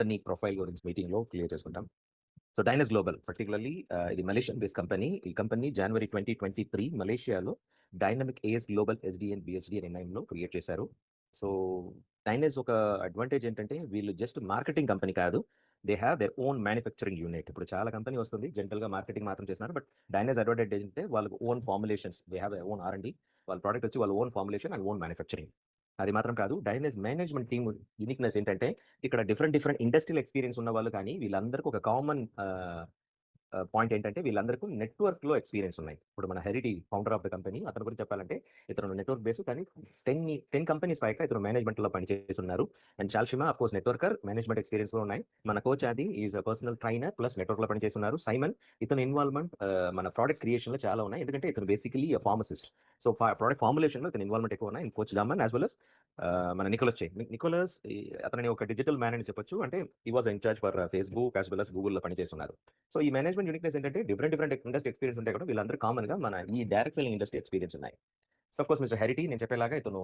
నీ ప్రొఫైల్ గురించి మీటింగ్‌లో క్లియర్ చేసుకుంటాం. సో, డైనస్ గ్లోబల్ పర్టిక్యులర్‌లీ ఇది మలేషియన్ బేస్డ్ కంపెనీ. ఈ కంపెనీ జనవరి 2023 మలేషియాలో డైనమిక్ ఏఎస్ గ్లోబల్ ఎస్‌డీఎన్, బీహెచ్‌డీ అనే నేమ్‌లో క్రియేట్ చేశారు. సో, డైనస్ ఒక అడ్వాంటేజ్ ఏంటంటే వీళ్ళు జస్ట్ మార్కెటింగ్ కంపెనీ కాదు. They have their own manufacturing unit. ఇప్పుడు చాలా కంపెనీ వస్తుంది. జనరల్‌గా మార్కెటింగ్ మాత్రం చేస్తున్నారు. బట్ డైనస్ అడ్వాంటేజ్ ఏంటంటే వాళ్ళకి own formulations. They have own R and D. వాళ్ళ ప్రొడక్ట్ వచ్చి వాళ్ళ own formulation and own manufacturing. అది మాత్రం కాదు. డైనస్ మేనేజ్మెంట్ టీమ్ యూనిక్‌నెస్ ఏంటంటే ఇక్కడ డిఫరెంట్ ఇండస్ట్రియల్ ఎక్స్‌పీరియన్స్ ఉన్నవాళ్ళు కానీ వీళ్ళందరికీ ఒక కామన్ పాయింట్ ఏంటంటే వీళ్ళందరికీ నెట్వర్క్‌లో ఎక్స్‌పీరియన్స్ ఉన్నాయి. ఇప్పుడు మన హెరిటీ ఫౌండర్ ఆఫ్ ద కంపెనీ అతని గురించి చెప్పాలంటే ఇతను నెట్వర్క్ బేస్డ్ కానీ 10 కంపెనీస్ పైగా ఇతను మేనేజ్మెంట్‌లో పనిచేస్తున్నారు. అండ్ చాల్షిమా ఆఫ్‌కోర్స్ నెట్వర్కర్, మేనేజ్మెంట్ ఎక్స్‌పీరియన్స్ కూడా ఉన్నాయి. మన కోచ్ ఆది is a personal trainer plus నెట్వర్క్‌లో పనిచేస్తున్నారు. సైమన్ ఇతని ఇన్వాల్వ్‌మెంట్ మన ప్రొడక్ట్ క్రియేషన్‌లో చాలా ఉన్నాయి. ఎందుకంటే ఇతను basically a pharmacist. So, product ఫార్ములేషన్‌లో ఇతని ఇన్వాల్వ్‌మెంట్ ఎక్కువ ఉన్నాయి. And coach Damon as well as మన నికోలస్ చే. నికోలస్ అతని ఒక డిజిటల్ మ్యాన్ అని చెప్పొచ్చు. అంటే he was in charge for Facebook as well as గూగుల్‌లో పనిచేస్తున్నారు. సో, ఈ మేనేజ్మెంట్ యూనిక్‌నెస్ ఏంటంటే డిఫరెంట్ ఇండస్ట్రీ ఎక్స్‌పీరియన్స్ ఉంటాయి కూడా వీళ్ళందరూ కామన్‌గా మన ఈ డైరెక్ట్ సెల్లింగ్ ఇండస్ట్రీ ఎక్స్‌పీరియన్స్ ఉన్నాయి. సో, ఆఫ్ కోర్స్ మిస్టర్ హెరిటీ నేను చెప్పేలాగా ఇతను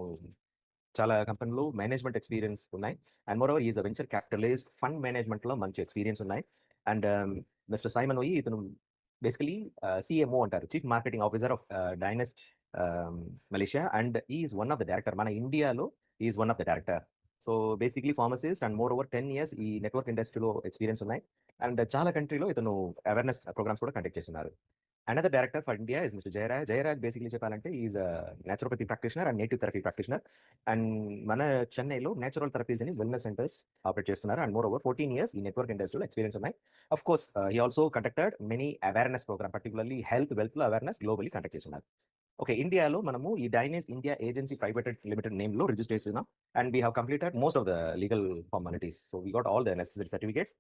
చాలా కంపెనీలో మేనేజ్మెంట్ ఎక్స్‌పీరియన్స్ ఉన్నాయి. And more over he is a venture capitalist, fund మేనేజ్మెంట్‌లో మంచి ఎక్స్‌పీరియన్స్ ఉన్నాయి. అండ్ మిస్టర్ సైమన్ ఓయి ఇతను బేసికల్లీ సీఎంఓ అంటారు. చీఫ్ మార్కెటింగ్ ఆఫీసర్ ఆఫ్ డైనస్ Malaysia and he is one of the director. మన ఇండియాలో he is one of the director. So, basically pharmacist and more over 10 years ఈ network ఇండస్ట్రీలో experience ఉన్నాయి. అండ్ చాలా కంట్రీలో ఇతను అవేర్‌నెస్ ప్రోగ్రామ్స్ కూడా కండక్ట్ చేస్తున్నారు. Another director for India is mister Jayaraj. Jayaraj basically చెప్పాలంటే is naturopathy practitioner and native therapy practitioner. And మన చెన్నైలో నేచురల్ థెరపీస్ అని వెల్‌నెస్ సెంటర్స్ ఆపరేట్ చేస్తున్నారు. అండ్ మోర్ ఓవర్ 14 ఇయర్స్ ఈ నెట్వర్క్ ఇండస్ట్రీలో ఎక్స్‌పీరియన్స్ ఉన్నాయి. Of course he also conducted many awareness programme particularly వెల్త్‌లో awareness globally conduct చేస్తున్నారు. Okay. ఇండియాలో మనము ఈ డైనస్ ఇండియా ఏజెన్సీ ప్రైవేట్ లిమిటెడ్ నేమ్‌లో రిజిస్టర్ చేస్తున్నాం. And we have completed most of the legal formalities. So, we got all the necessary certificates.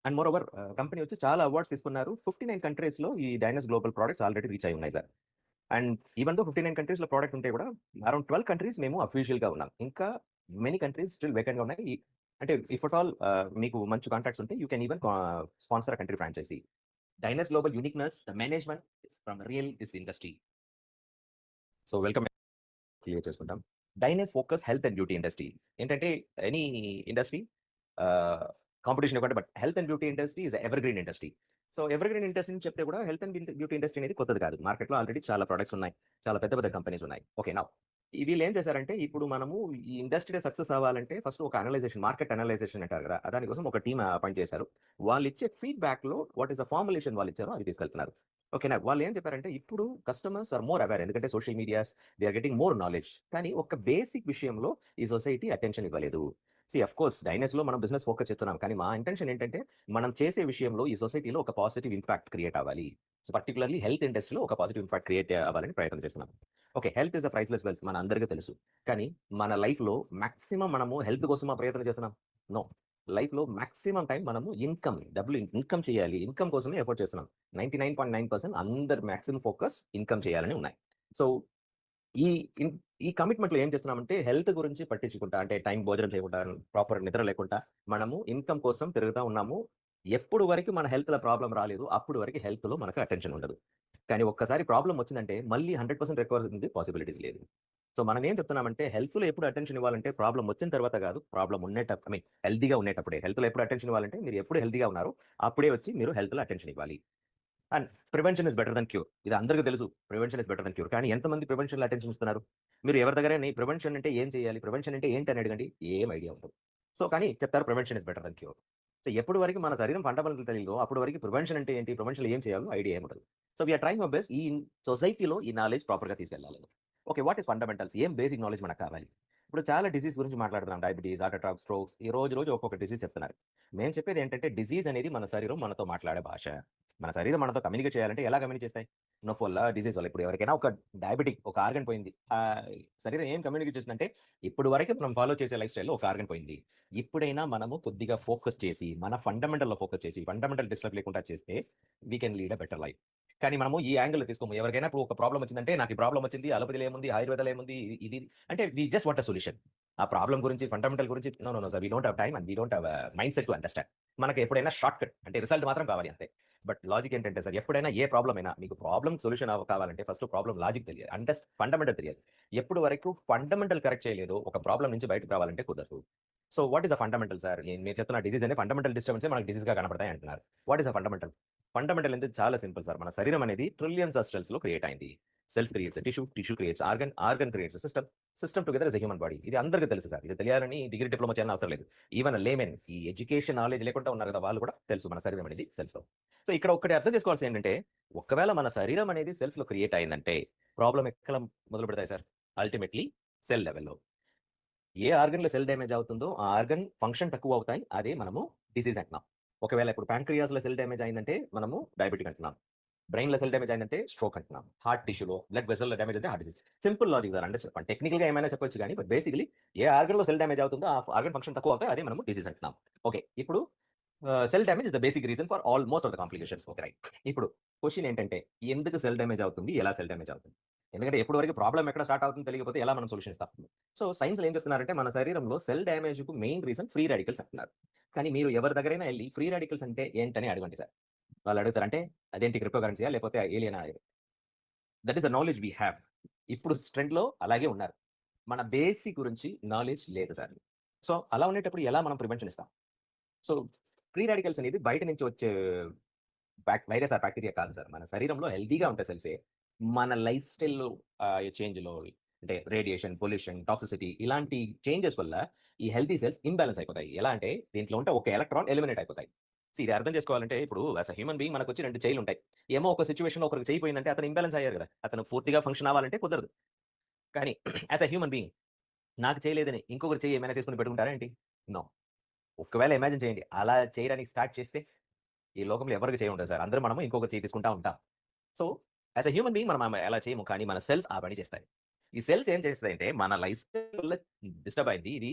And more over company వచ్చి చాలా అవార్డ్స్ తీసుకున్నారు. 59 కంట్రీస్‌లో ఈ డైనస్ గ్లోబల్ ప్రొడక్ట్స్ ఆల్రెడీ రీచ్ అయ్యి ఉన్నాయి సార్. అండ్ ఈవెన్ దో 59 కంట్రీస్‌లో ప్రొడక్ట్ ఉంటే కూడా అరౌండ్ 12 కంట్రీస్ మేము అఫీషియల్‌గా ఉన్నాం. ఇంకా మెనీ కంట్రీస్ స్టిల్ వేకెంట్‌గా ఉన్నాయి. అంటే ఇఫ్ అట్ ఆల్ మీకు మంచి కాంటాక్ట్స్ ఉంటే you can even sponsor a country franchisee. డైనస్ global uniqueness the management from real this industry. So, welcome clear చేసుకుంటాం. డైనస్ focus health and beauty industry. ఏంటంటే ఎనీ ఇండస్ట్రీ ఆహ్, కాంపిటీషన్ ఇవ్వండి. But health and beauty industry is evergreen industry. So, evergreen industry అని చెప్తే కూడా health and beauty industry అనేది కొత్తది కాదు. మార్కెట్‌లో ఆల్రెడీ చాలా ప్రొడక్ట్స్ ఉన్నాయి. చాలా పెద్ద కంపెనీస్ ఉన్నాయి. ఓకే. నౌ వీళ్ళేం చేశారంటే ఇప్పుడు మనము ఈ ఇండస్ట్రీలో సక్సెస్ అవ్వాలంటే ఫస్ట్ ఒక అనలైజేషన్, మార్కెట్ అనలైజేషన్ అంటారు కదా! దానికోసం ఒక టీమ్ అపాయింట్ చేశారు. వాళ్ళిచ్చే ఫీడ్‌బ్యాక్‌లో వాట్ ఈస్ ద ఫార్ములేషన్ వాళ్ళిచ్చారో అది తీసుకెళ్తున్నారు. ఓకేనా? వాళ్ళేం చెప్పారంటే ఇప్పుడు కస్టమర్స్ ఆర్ మోర్ అవేర్. ఎందుకంటే social medias they are getting more knowledge. కానీ ఒక బేసిక్ విషయంలో ఈ సొసైటీ అటెన్షన్ ఇవ్వలేదు. ఆఫ్‌కోర్స్ డైనస్‌లో మనం బిజినెస్ ఫోకస్ చేస్తున్నాం. కానీ మా ఇంటెన్షన్ ఏంటంటే మనం చేసే విషయంలో ఈ సొసైటీలో ఒక పాజిటివ్ ఇంపాక్ట్ క్రియేట్ అవ్వాలి. సో, పర్టిక్యులర్‌లీ హెల్త్ ఇండస్ట్రీలో ఒక పాజిటివ్ ఇంపాక్ట్ క్రియేట్ అవ్వాలని ప్రయత్నం చేస్తున్నాం. Okay. Health is a priceless wealth మన అందరికీ తెలుసు. కానీ మన లైఫ్‌లో మాక్సిమం మనము హెల్త్ కోసమా ప్రయత్నం చేస్తున్నాం? నో. లైఫ్‌లో మాక్సిమం టైమ్ మనము డబ్బులు ఇన్‌కమ్ చేయాలి. ఇన్‌కమ్ కోసమే ఎఫర్ట్ చేస్తున్నాం. 99.9% అందరి మాక్సిమం ఫోకస్ ఇన్‌కమ్ చేయాలని ఉన్నాయి. సో, ఈ ఇన్ ఈ కమిట్మెంట్‌లో ఏం చేస్తున్నామంటే హెల్త్ గురించి పట్టించుకుంటా అంటే టైం భోజనం చేయకుండా, ప్రాపర్ నిద్ర లేకుండా మనము ఇన్‌కమ్ కోసం తిరుగుతా ఉన్నాము. ఎప్పుడు వరకు మన హెల్త్‌లో ప్రాబ్లమ్ రాలేదు. అప్పుడు వరకు హెల్త్‌లో మనకు అటెన్షన్ ఉండదు. కానీ ఒక్కసారి ప్రాబ్లమ్ వచ్చిందంటే మళ్ళీ 100% రికవర్ అయ్యేది పాసిబిలిటీస్ లేదు. సో, మనం ఏం చెప్తున్నామంటే హెల్త్‌లో ఎప్పుడు అటెన్షన్ ఇవ్వాలంటే ప్రాబ్లమ్ వచ్చిన తర్వాత కాదు. ప్రాబ్లమ్ ఐ మీన్ హెల్తీగా ఉండేటప్పుడే. హెల్త్‌లో ఎప్పుడు అటెన్షన్ ఇవ్వాలంటే మీరు ఎప్పుడు హెల్తీగా ఉన్నారో అప్పుడే వచ్చి మీరు హెల్త్‌లో అటెన్షన్ ఇవ్వాలి. And prevention is better than cure. ఇది అందరికీ తెలుసు. Prevention is better than cure. కానీ ఎంతమంది ప్రివెన్షన్‌లో అటెన్షన్ ఇస్తున్నారు? మీరు ఎవరి దగ్గరైనా ప్రివెన్షన్ అంటే ఏం చేయాలి? ప్రివెన్షన్ అంటే ఏంటి అని అడగండి. ఏం ఐడియా ఉండదు. సో, కానీ చెప్తారు prevention is better than cure. So, ఎప్పటి వరకు మన శరీరం ఫండమెంటల్ తెలీదో అప్పటి వరకు ప్రివెన్షన్ అంటే ఏంటి? ప్రివెన్షన్‌లో ఏం చేయాలో ఐడియా ఏమి ఉండదు. So, we are trying our best ఈ సొసైటీలో ఈ నాలెడ్జ్ ప్రాపర్‌గా తీసుకెళ్ళాలని. ఓకే. What is fundamentals? ఏం బేసిక్ నాలెడ్జ్ మనకు కావాలి? ఇప్పుడు చాలా డిసీజ్ గురించి మాట్లాడుతున్నాం. డయాబెటిస్, హార్ట్ అటాక్, స్ట్రోక్స్ ఈ రోజు ఒక్కొక్క డిసీజ్ చెప్తున్నారు. మేము చెప్పేది ఏంటంటే డిసీజ్ అనేది మన శరీరం మనతో మాట్లాడే భాష. మన శరీరం మనతో కమ్యూనికేట్ చేయాలంటే ఎలా కమ్యూనికేట్ చేస్తాయి? నొప్పి వల్ల, డిసీజ్ వల్ల. ఇప్పుడు ఎవరికైనా ఒక డయాబెటిక్ ఒక ఆర్గాన్ పోయింది. శరీరం ఏం కమ్యూనికేట్ చేస్తుందంటే, ఇప్పటి వరకు మనం ఫాలో చేసే లైఫ్ స్టైల్‌లో ఒక ఆర్గాన్ పోయింది. ఇప్పుడైనా మనము కొద్దిగా ఫోకస్ చేసి, మన ఫండమెంటల్‌లో ఫోకస్ చేసి, ఫండమెంటల్ డిస్టర్బ్ లేకుండా చేస్తే, we can lead a better life. కానీ మనము ఈ యాంగిల్‌లో తీసుకోము. ఎవరికైనా ఇప్పుడు ఒక ప్రాబ్లమ్ వచ్చిందంటే, నాకు ఈ ప్రాబ్లమ్ వచ్చింది. అలోపతిలో ఏముంది? ఆయుర్వేదాలో ఏముంది? ఇది అంటే we just want a solution. ఆ ప్రాబ్లమ్ గురించి, ఫండమెంటల్ గురించి no sir. We don't have time and we don't have mind set to understand. మనకు ఎప్పుడైనా షార్ట్ కట్ అంటే రిజల్ట్ మాత్రం కావాలి అంతే. బట్ లాజిక్ ఏంటంటే సార్ ఎప్పుడైనా ఏ ప్రాబ్లమ్ అయినా మీకు ప్రాబ్లమ్ సొల్యూషన్ కావాలంటే ఫస్ట్ ప్రాబ్లమ్ లాజిక్ తెలియాలి. ఫండమెంటల్ తెలియాలి. ఎప్పుడు వరకు ఫండమెంటల్ కరెక్ట్ చేయలేదో ఒక ప్రాబ్లమ్ నుంచి బయటకు రావాలంటే కుదరదు. So what is the fundamental sir? మీరు చెప్తున్న డిసీజ్ అనే ఫండమెంటల్ డిస్టర్బెన్సే మనకు డిసీజ్‌గా కనపడతాయి అంటున్నారు. What is the fundamental? Fundamental అంటే చాలా సింపుల్ సార్. మన శరీరం అనేది ట్రిలియన్స్ ఆఫ్ సెల్స్‌లో క్రియేట్ అయింది. Self creates tissue, tissue creates organ, organ creates system, system together is a human body. ఇది అందరికీ తెలుసు సార్. ఇది తెలియాలని డిగ్రీ, డిప్లొమా చేయాలని అవసరం లేదు. ఈవెన్ లేమెన్ ఈ ఎడ్యుకేషన్ నాలెడ్జ్ లేకుండా ఉన్నారు కదా! వాళ్ళు కూడా తెలుసు మన శరీరం అనేది సెల్స్‌లో. సో ఇక్కడ ఒక్కటి అర్థం చేసుకోవాల్సింది ఏంటంటే, ఒకవేళ మన శరీరం అనేది సెల్స్‌లో క్రియేట్ అయిందంటే ప్రాబ్లమ్ ఎక్కడ మొదలుపెడతాయి సార్? అల్టిమేట్‌లీ సెల్ లెవెల్‌లో. ఏ ఆర్గన్‌లో సెల్ డ్యామేజ్ అవుతుందో, ఆ ఆర్గన్ ఫంక్షన్ తక్కువవుతాయి. అదే మనము డిసీజ్ అంటున్నాం. ఒకవేళ ఇప్పుడు పాంక్రియాస్‌లో సెల్ డ్యామేజ్ అయిందంటే మనము డయాబెటిక్ అంటున్నాం. బ్రెయిన్‌లో సెల్ డ్యామేజ్ అయిందంటే స్ట్రోక్ అంటున్నాం. హార్ట్ టిష్యూలో, బ్లడ్ వెసల్‌లో డ్యామేజ్ అంటే heart disease. Simple logic sir. అంటే టెక్నికల్‌గా ఏమైనా చెప్పొచ్చు గానీ, బట్ బేసికల్లీ ఏ ఆర్గన్‌లో సెల్ డ్యామేజ్ అవుతుందో, ఆ ఆర్గన్ ఫంక్షన్ తక్కువ అవుతాయి. అదే మనము డిసీజ్ అంటున్నాం. ఓకే. ఇప్పుడు cell damage is the basic reason for almost of the complications. Okay. Right. ఇప్పుడు క్వెషన్ ఏంటంటే, ఎందుకు సెల్ డ్యామేజ్ అవుతుంది? ఎలా సెల్ డ్యామేజ్ అవుతుంది? ఎందుకంటే ఎప్పటి వరకు ప్రాబ్లమ్ ఎక్కడ స్టార్ట్ అవుతుందో తెలియకపోతే ఎలా మనం సొల్యూషన్ ఇస్తాం? సో సైన్స్‌లో ఏం చెప్తున్నారంటే, మన శరీరంలో సెల్ డ్యామేజ్‌కు మెయిన్ రీజన్ ఫ్రీ రాడికల్స్ అంటున్నారు. కానీ మీరు ఎవరి దగ్గరైనా ఎళ్లి ఫ్రీ రాడికల్స్ అంటే ఏంటని అడగండి సార్. వాళ్ళు అడుగుతారు అంటే అదేంటి క్రిప్టో కరెన్సీయా? లేకపోతే ఏలియనా? That is the knowledge we have. ఇప్పుడు ట్రెండ్‌లో అలాగే ఉన్నారు. మన బేసిక్ గురించి నాలెడ్జ్ లేదు సార్. సో అలా ఉండేటప్పుడు ఎలా మనం ప్రివెన్షన్ ఇస్తాం? సో ఫ్రీ రాడికల్స్ అనేది బయట నుంచి వచ్చే వైరస్ ఆర్ బాక్టీరియా కాదు సార్. మన శరీరంలో హెల్తీగా ఉంటే సెల్సే మన లైఫ్ స్టైల్‌లో చేంజ్‌లో అంటే రేడియేషన్, పొల్యూషన్, టాక్సిసిటీ ఇలాంటి చేంజెస్ వల్ల ఈ హెల్తీ సెల్స్ ఇంబాలెన్స్ అయిపోతాయి. ఎలా అంటే దీంట్లో ఉంటే ఒక ఎలక్ట్రాన్ ఎలిమినేట్ అయిపోతాయి. ఇది అర్థం చేసుకోవాలంటే ఇప్పుడు యాస్ ఎ హ్యూమన్ బీయింగ్ మనకొచ్చి 2 చెయ్యిలుంటాయి. ఏమో ఒక సిట్యుయేషన్‌లో ఒకరికి చెయ్యి పోయిందంటే అతను ఇంబాలెన్స్ అయ్యారు గదా! అతను పూర్తిగా ఫంక్షన్ అవ్వాలంటే కుదరదు. కానీ యాస్ ఎ హ్యూమన్ బీయింగ్ నాకు చెయ్యి లేదని ఇంకొకరి చెయ్యి ఏమైనా తీసుకొని పెట్టుకుంటారా ఏంటి? నో. ఒకవేళ ఇమాజిన్ చేయండి. అలా చేయడానికి స్టార్ట్ చేస్తే ఈ లోకంలో ఎవరికీ చెయ్యి ఉండదు సార్. అందరం మనము ఇంకొకరి చెయ్యి తీసుకుంటా ఉంటాం. So, as a human being మనం అలా చేయము. కానీ మన సెల్స్ ఆ పని చేస్తాయి. ఈ సెల్స్ ఏం చేస్తాయంటే మన లైఫ్ స్టైల్ వల్ల డిస్టర్బ్ అయింది. ఇది